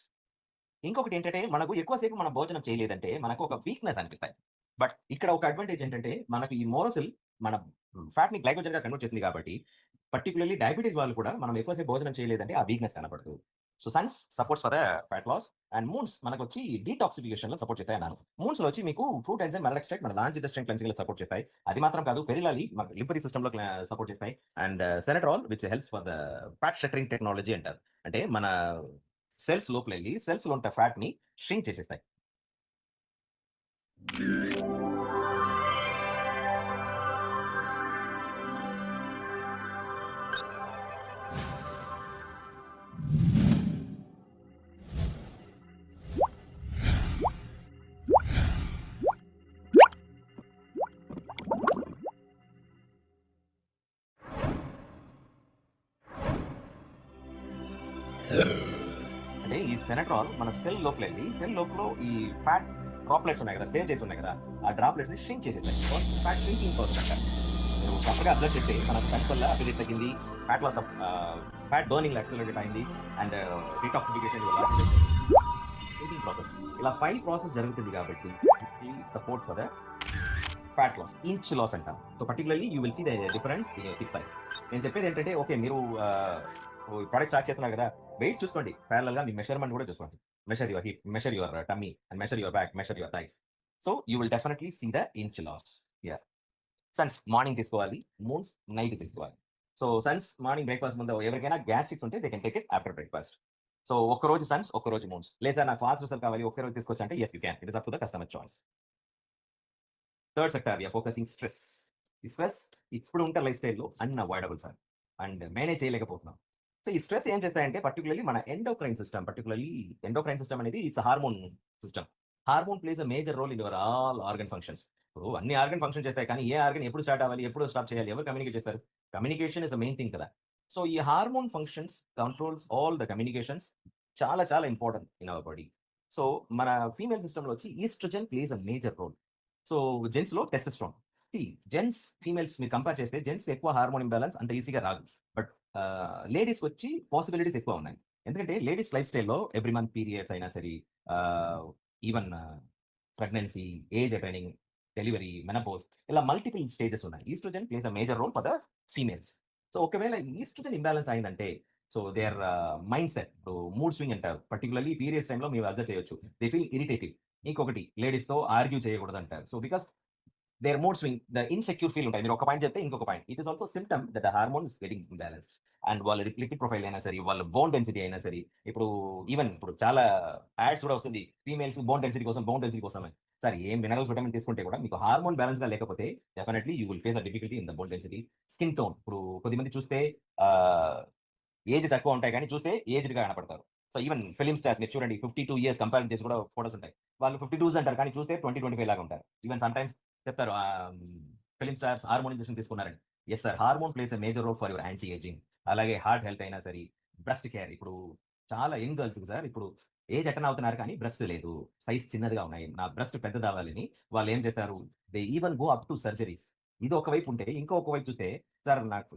ఇంకొకటేంటంటే, మనకు ఎక్కువ సేపు మనం భోజనం చేయలేదంటే, మనకు ఒక వీక్‌నెస్ అనిపిస్తాయి. బట్ ఇక్కడ ఒక అడ్వాంటేజ్ ఏంటంటే, మనకు ఈ మోరోసిల్ మన ఫ్యాట్‌ని గ్లైకోజన్‌గా కన్వర్ట్ చేస్తుంది కాబట్టి, పర్టిక్యులర్‌లీ డయాబెటిస్ వాళ్ళు కూడా మనం ఎక్కువ సేపు భోజనం చేయలేదంటే, ఆ వీక్‌నెస్ కనపడదు. So suns supports for fat loss and moons మనకొచ్చి డీటాక్సిఫికేషన్‌లో సపోర్ట్ చేస్తాయన్నాను. మూన్స్‌లో వచ్చి మీకు ఫ్రూట్ ఎంజైమ్ మెలల్ ఎక్స్ట్రాక్ట్ మన లార్జ్ ఇంటెస్టైన్ క్లెన్జింగ్‌లో సపోర్ట్ చేస్తాయి. అది మాత్రం కాదు, పెరిలాలి మన లింపరీ సిస్టమ్‌లో సపోర్ట్ చేస్తాయి. And Sinetrol which helps for the fat shattering technology అంటారు. అంటే మన సెల్స్ లోపలెళ్ళి సెల్స్‌లో ఉంటే ఫ్యాట్‌ని ష్రింక్ చేసేస్తాయి. అంటే ఈ సెనట్రాల్ మన సెల్ లోపలెళ్ళి సెల్ లోపల ఈ ఫ్యాట్ డ్రాప్లెట్స్ ఉన్నాయి కదా! సేవ్ చేసి ఉన్నాయి కదా! ఆ డ్రాప్లెట్స్‌ని ష్రింక్ చేసేస్తాయి. ఫ్యాట్ షింకింగ్ ప్రాసెస్ అంటారు. మీరు ప్రాపర్‌గా అబ్జర్వ్ చేస్తే మన స్ట్రెస్ వల్ల అపెటైట్ తగ్గింది. Fat loss of fat burning accelerate అయింది. అండ్ డీటాక్సిఫికేషన్ వల్ల షింకింగ్ ప్రాసెస్. ఇలా 5 ప్రాసెస్ జరుగుతుంది కాబట్టి support for the fat loss, inch loss అంటాం. So particularly you will see the difference in your hip size. నేను చెప్పేది ఏంటంటే ఓకే మీరు ప్రొడక్ట్ స్టార్ట్ చేస్తున్నారు కదా! వెయిట్ చూసుకోండి. పారలెల్‌గా మీ మెజర్‌మెంట్ కూడా చూసుకోండి. Measure your hip, measure your tummy and measure your back, measure your thighs. So you will definitely see the inch loss. Yeah! Suns morning తీసుకోవాలి. మూన్స్ నైట్ తీసుకోవాలి. So suns morning breakfast ముందు ఎవరికైనా gastrics ఉంటే they can take it after breakfast. So ఒక్కరోజు suns, ఒక్కరోజు moons. లేదా నాకు fast result కావాలి ఒకే రోజు తీసుకోవచ్చా అంటే yes you can. It is up to the customer choice. Third sector we are focusing stress. ఈ స్ట్రెస్ ఇప్పుడు ఉంటే లైఫ్ స్టైల్‌లో అన్‌అవాయిడబుల్ సార్. అండ్ మేనేజ్ చేయలేకపోతున్నాం. సో ఈ స్ట్రెస్ ఏం చేస్తాయంటే పర్టిక్యులర్‌లీ మన endocrine system particularly endocrine system అనేది it's a hormone system. Hormone plays a major role in your all organ functions. ఇప్పుడు అన్ని ఆర్గన్ ఫంక్షన్ చేస్తాయి. కానీ ఏ ఆర్గన్ ఎప్పుడు స్టార్ట్ అవ్వాలి? ఎప్పుడు స్టాప్ చేయాలి? ఎవరు కమ్యూనికేట్ చేస్తారు? Communication is the main thing కదా! సో ఈ hormone functions controls all the communications చాలా చాలా important in our body. So మన ఫీమేల్ సిస్టమ్‌లో వచ్చి oestrogen plays a major role. So జెంట్స్‌లో టెస్టోస్టెరాన్. సీ జెంట్స్, ఫీమేల్స్ మీరు కంపేర్ చేస్తే జెంట్స్‌కి ఎక్కువ హార్మోన్ ఇంబాలెన్స్ అంత ఈజీగా రాదు. బట్ లేడీస్‌కొచ్చి పాసిబిలిటీస్ ఎక్కువ ఉన్నాయి. ఎందుకంటే లేడీస్ లైఫ్ స్టైల్‌లో ఎవ్రీ మంత్ పీరియడ్స్ అయినా సరే ah, even pregnancy, age attaining, delivery, menopause ఇలా మల్టిపుల్ స్టేజెస్ ఉన్నాయి. Oestrogen plays a major role for the females. So ఒకవేళ ఈస్ట్రోజన్ ఇంబాలెన్స్ అయిందంటే సో దేర్ మైండ్ సెట్ ఇప్పుడు మూడ్ స్వింగ్ అంటారు. Particularly periods టైమ్‌లో మీరు అబ్జర్వ్ చేయొచ్చు. They feel irritative. ఇంకొకటి లేడీస్‌తో ఆర్గ్యూ చేయకూడదంటారు. So because their mood swing, the insecure feel ఉంటాయి. మీరు ఒక పాయింట్ చెప్తే ఇంకొక point. It is also symptom that the hormone is getting imbalanced. And వాళ్ళ లిపిడ్ ప్రొఫైల్ అయినా సరే, వాళ్ళ బోన్ డెన్సిటీ అయినా సరే, ఇప్పుడు ఈవెన్ ఇప్పుడు చాలా యాడ్స్ కూడా వస్తుంది. ఫీమేల్స్ బోన్ డెన్సిటీ కోసం అని. సార్ ఏం మినరల్స్, విటమిన్ తీసుకుంటే కూడా మీకు హార్మోన్ బ్యాలెన్స్‌గా లేకపోతే definitely you will face a difficulty in the bone density. Skin tone ఇప్పుడు కొద్దిమంది చూస్తే ఆహ్, ఏజ్ తక్కువ ఉంటాయి కానీ చూస్తే ఏజ్డ్‌గా కనపడతారు. సో ఈవెన్ ఫిల్మ్ స్టార్స్ మీరు చూడండి 52 ఇయర్స్ కంపారిజన్ చేసి కూడా ఫోటోస్ ఉంటాయి. వాళ్ళు 52స్ అంటారు కానీ చూస్తే 20, 25 లాగా ఉంటారు. ఈవెన్ సమ్‌టైమ్స్ చెప్తారు ఫిల్మ్ స్టార్స్ హార్మోన్ ఇంజెక్షన్ తీసుకున్నారని. Yes sir hormone plays a major role for your anti ageing. అలాగే హార్ట్ హెల్త్ అయినా సరే, బ్రెస్ట్ కేర్ ఇప్పుడు చాలా యంగ్ గర్ల్స్‌కి సార్ ఇప్పుడు ఏజ్ అటెండ్ అవుతున్నారు కానీ బ్రెస్ట్ లేదు. సైజ్ చిన్నదిగా ఉన్నాయి. నా బ్రెస్ట్ పెద్దదవ్వాలని వాళ్ళు ఏం చేస్తారు? They even go up to surgeries. ఇది ఒక వైపు ఉంటే, ఇంకొక వైపు చూస్తే సార్ నాకు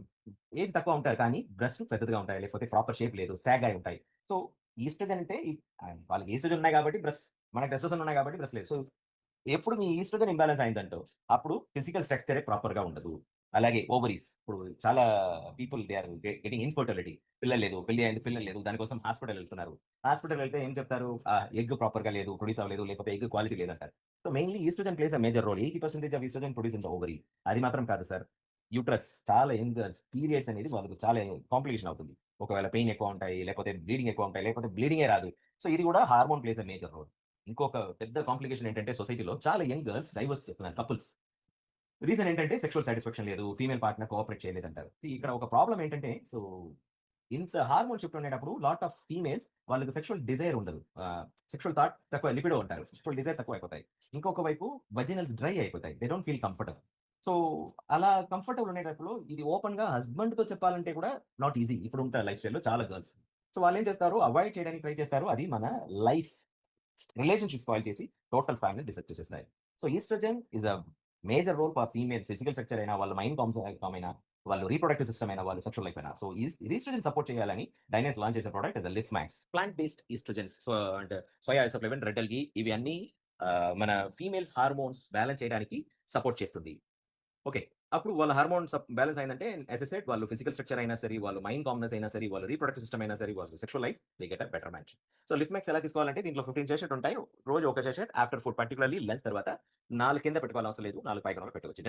ఏజ్ తక్కువ ఉంటారు కానీ బ్రెస్ట్ పెద్దదిగా ఉంటాయి. లేకపోతే ప్రాపర్ షేప్ లేదు. సాగ్ అయి ఉంటాయి. సో ఈస్ట్రోజన్ అంటే వాళ్ళకి ఈస్ట్రోజన్ ఉన్నాయి కాబట్టి బ్రెస్ట్, మనకి టెస్టోస్టెరాన్ ఉన్నాయి కాబట్టి బ్రెస్ట్ లేదు. సో ఎప్పుడు మీ ఈస్ట్రోజన్ ఇంబాలెన్స్ అయిందంటో, అప్పుడు ఫిజికల్ స్ట్రక్చరే ప్రాపర్‌గా ఉండదు. అలాగే ఓవరీస్ ఇప్పుడు చాలా people they are getting infertility. పిల్లలు లేదు. పెళ్లి అయింది. పిల్లలు లేదు. దానికోసం హాస్పిటల్ వెళ్తున్నారు. హాస్పిటల్ వెళ్తే ఏం చెప్తారు? ఎగ్ ప్రాపర్‌గా లేదు. ప్రొడ్యూస్ అవ్వలేదు. లేకపోతే ఎగ్ క్వాలిటీ లేదంటారు. So mainly estrogen plays a major role. 80% of estrogen produce in the ovary. అది మాత్రం కాదు సార్. యూట్రస్ చాలా యంగ్ గర్ల్స్ పీరియడ్స్ అనేది వాళ్ళకి చాలా కాంప్లికేషన్ అవుతుంది. ఒకవేళ పెయిన్ ఎక్కువ ఉంటాయి. లేకపోతే బ్లీడింగ్ ఎక్కువ ఉంటాయి. లేకపోతే బ్లీడింగే రాదు. సో ఇది కూడా hormone plays a major role. ఇంకొక పెద్ద కాంప్లికేషన్ ఏంటంటే సొసైటీలో చాలా యంగ్ గర్ల్స్ డైవోర్స్ చేస్తున్నారు కపుల్స్. రీజన్ ఏంటంటే సెక్సువల్ సాటిస్ఫాక్షన్ లేదు. ఫీమేల్ పార్ట్నర్ కోఆపరేట్ చేయలేదంటారు. ఇక్కడ ఒక ప్రాబ్లమ్ ఏంటంటే సో ఇంత హార్మోన్ షిఫ్ట్ ఉండేటప్పుడు లాట్ ఆఫ్ ఫీమేల్స్ వాళ్ళకి సెక్సువల్ డిజైర్ ఉండదు. సెక్సువల్ థాట్ తక్కువ లిపిడో అంటారు. సెక్సువల్ డిజైర్ తక్కువ అయిపోతాయి. ఇంకొక వైపు వజినల్స్ డ్రై అయిపోతాయి. They don't feel comfortable. So అలా కంఫర్టబుల్ ఉండేటప్పుడు ఇది ఓపెన్‌గా హస్బాండ్‌తో చెప్పాలంటే కూడా నాట్ ఈజీ. ఇప్పుడుంట లైఫ్ స్టైల్‌లో చాలా గర్ల్స్. సో వాళ్ళేం చేస్తారు అవాయిడ్ చేయడానికి ట్రై చేస్తారు. అది మన లైఫ్ రిలేషన్‌షిప్ స్పాయిల్ చేసి టోటల్ ఫ్యామిలీని డిస్టర్బ్ చేసేస్తాయి. So estrogen is a major role for female physical structure అయినా, వాళ్ళ మైండ్ కామ్ అయినా, వాళ్ళు రీప్రొడక్టివ్ సిస్టమ్ అయినా, వాళ్ళ సెక్షువల్ లైఫ్ అయినా. సో ఈస్ట్రోజన్ సపోర్ట్ చేయాలని డైనస్ లాంచ్ చేసిన product is a Lift Max. Plant based estrogens. So అంటే సోయా ఐసోఫ్లేవిన్, రెడ్ ఆల్గి ఇవి అన్నీ మన ఫీమేల్స్ హార్మోన్స్ బ్యాలెన్స్ చేయడానికి సపోర్ట్ చేస్తుంది. ఓకే. అప్పుడు వాళ్ళ హార్మోన్స్ బ్యాలెన్స్ అయిందంటే యాస్ ఐ సెడ్ వాళ్ళు ఫిజికల్ స్ట్రక్చర్ అయినా సరే, వాళ్ళు మైండ్ కామ్‌నెస్ అయినా సరే, వాళ్ళ రీప్రొడక్టివ్ సిస్టమ్ అయినా సరే, వాళ్ళ sexual life they get a better match. So lift ఎలా తీసుకోవాలంటే దీంట్లో 15 సాషెట్ ఉంటాయి. రోజు ఒక సాషెట్ ఆఫ్టర్ ఫుడ్ పర్టిక్యులర్‌లీ లంచ్ తర్వాత 4 కింద పెట్టుకోవాల్సిన అవసరం లేదు. 4 పైన కూడా పెట్టుకోవచ్చు.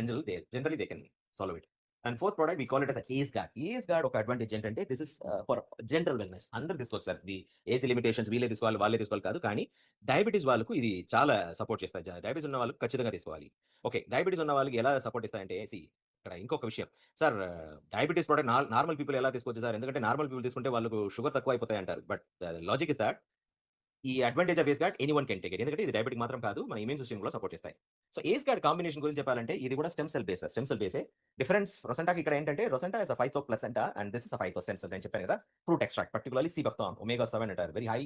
Generally they can solve it. And fourth product we call it as Ace Guard. Ace Guard ఒక అడ్వాంటేజ్ ఏంటంటే this is for general wellness. అందరూ తీసుకోవచ్చు సార్. ఇది ఏజ్ లిమిటేషన్స్ వీళ్ళే తీసుకోవాలి, వాళ్ళే తీసుకోవాలి కాదు. కానీ డయాబెటిస్ వాళ్ళకు ఇది చాలా సపోర్ట్ చేస్తాయి. డయాబెటిస్ ఉన్న వాళ్ళకి ఖచ్చితంగా తీసుకోవాలి. ఓకే. డయాబెటిస్ ఉన్న వాళ్ళకి ఎలా సపోర్ట్ ఇస్తాయంటే ఇక్కడ ఇంకొక విషయం. Sir diabetes product normal people ఎలా తీసుకోవచ్చు సార్? ఎందుకంటే నార్మల్ పీపుల్ తీసుకుంటే వాళ్ళకు షుగర్ తక్కువ అయిపోతాయి అంటారు. బట్ లాజిక్ ఇస్ థట్ ఈ advantage of ace guard anyone can take it. ఎందుకంటే ఇది డయాబెటిక్ మాత్రం కాదు. మన ఇమ్యూన్ సిస్టమ్ కూడా సపోర్ట్ చేస్తాయి. సో ఏస్ గార్డ్ కాంబినేషన్ గురించి చెప్పాలంటే ఇది కూడా stem cell base. Stem cell బేసే. డిఫరెన్స్ రొసెంటాకి ఇక్కడ ఏంటంటే Rosenta is a phyto placenta and this is a phyto stem cell నేను చెప్పాను కదా. Fruit extract particularly sea buckthorn omega 7 అంటారు. Very high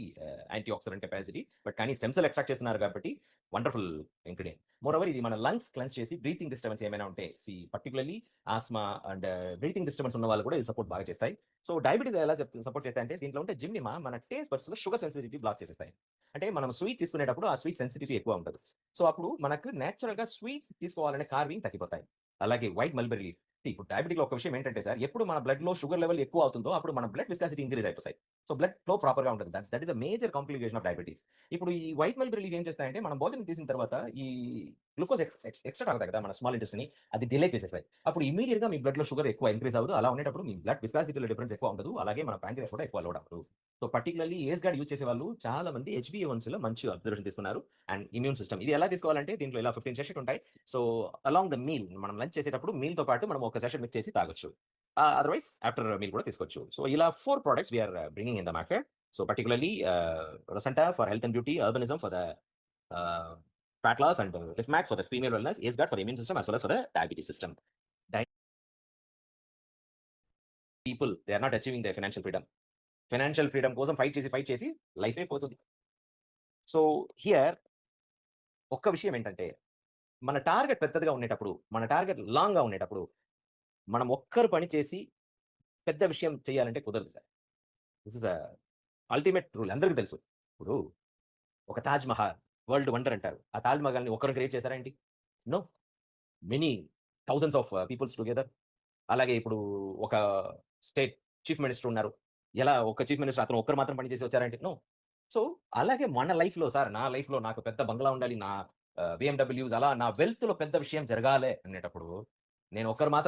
antioxidant capacity. But కానీ స్టెమ్ సెల్ ఎక్స్ట్రాక్ట్ చేస్తున్నారు కాబట్టి వండర్‌ఫుల్ ఇంగ్రీడియెంట్. మోరోవర్ ఇది మన లంగ్స్ క్లెన్స్ చేసి బ్రీతింగ్ డిస్టర్బెన్స్ ఏమైనా ఉంటే particularly asthma and breathing disturbance ఉన్న వాళ్ళు కూడా ఇది సపోర్ట్ బాగా చేస్తాయి. సో డయాబెటిస్ ఎలా సపోర్ట్ చేస్తాయంటే దీంట్లో ఉంటే జిమ్నిమా మన టేస్ట్ బడ్స్‌లో షుగర్ సెన్సిటివిటీ బ్లాక్ చేసేస్తాయి. అంటే మనం స్వీట్ తీసుకునేటప్పుడు ఆ స్వీట్ సెన్సిటివిటీ ఎక్కువ ఉంటది. సో అప్పుడు మనకు నేచురల్‌గా స్వీట్ తీసుకోవాలనే కార్వింగ్ తగ్గిపోతాయి. అలాగే వైట్ మల్బెర్రీ లీఫ్. ఇప్పుడు డయాబెటిక్‌లో ఒక విషయం ఏంటంటే సార్ ఎప్పుడు మన బ్లడ్‌లో షుగర్ లెవెల్ ఎక్కువ అవుతుందో అప్పుడు మన బ్లడ్ విస్కాసిటీ ఇంక్రీజ్ అయిపోతాయి. సో బ్లడ్ ఫ్లో ప్రాపర్‌గా ఉంటది. That is a major complication of diabetes. ఇప్పుడు ఈ వైట్ మల్బెర్రీ లీఫ్ ఏం చేస్తాయంటే మనం భోజనం తీసిన తర్వాత ఈ గ్లూకోజ్ ఎక్స్‌ట్రా అవుతాయి కదా! మన స్మాల్ ఇంటెస్టిన్‌ని అది డిలే చేసేస్తాయి. అప్పుడు ఇమ్మీడియేట్‌గా మీ బ్లడ్‌లో షుగర్ ఎక్కువ ఇంక్రీజ్ అవ్వదు. అలా ఉండేటప్పుడు మీ బ్లడ్ విస్కాసిటీలో డిఫరెన్స్ ఎక్కువ ఉండదు. అలాగే మన పాంక్రియాస్ కూడా ఎక్కువ లోడ్ అవ్వదు. సో పర్టిక్యులర్‌లీ ఏస్ గార్డ్ యూజ్ చేసేవాళ్ళు చాలా మంది హెచ్‌బీఏ1సీలో మంచి అబ్జర్వేషన్ తీసుకున్నారు. అండ్ ఇమ్యూన్ సిస్టమ్ ఇది ఎలా తీసుకోవాలంటే దీంట్లో ఇలా 15 సెషెట్ ఉంటాయి. సో అలాంగ్ ద మీల్ మనం లంచ్ చేసేటప్పుడు మీల్‌తో పాటు మనం ఒక సెషెట్ మిక్స్ చేసి తాగొచ్చు. అదర్‌వైస్ ఆఫ్టర్ మీల్ కూడా తీసుకోవచ్చు. సో ఇలా 4 products we are bringing in the market. So particularly Rosenta for health and beauty, urbanism for the uh, fat loss and Lifmax for the female wellness, AceGuard for the immune system as well as for the diabetes system. People, they are not achieving their financial freedom. Financial freedom కోసం fight చేసి లైఫే పోతుంది. So here ఒక్క విషయం ఏంటంటే, మన target పెద్దదిగా ఉండేటప్పుడు, మన టార్గెట్ లాంగ్‌గా ఉండేటప్పుడు, మనం ఒక్కరు పని చేసి పెద్ద విషయం చేయాలంటే కుదరదు sir. This is ultimate rule అందరికి తెలుసు. ఇప్పుడు ఒక 'తాజ్ మహల్' వరల్డ్ వండర్ అంటారు. ఆ 'తాజ్ మహల్‌ని ఒక్కరు క్రియేట్ చేసారా ఏంటి? No. Many thousands of peoples together. అలాగే ఇప్పుడు ఒక స్టేట్ చీఫ్ మినిస్టర్ ఉన్నారు. ఎలా ఒక చీఫ్ మినిస్టర్ అతను ఒక్కరు మాత్రం పని చేసి వచ్చారంటే నో. సో, అలాగే మన లైఫ్‌లో సార్ నా లైఫ్‌లో నాకు పెద్ద బంగ్లా ఉండాలి. నా బీఎండబ్ల్యూస్ అలా నా వెల్త్‌లో పెద్ద విషయం జరగాలే అనేటప్పుడు నేను ఒక్కరు మాత్రం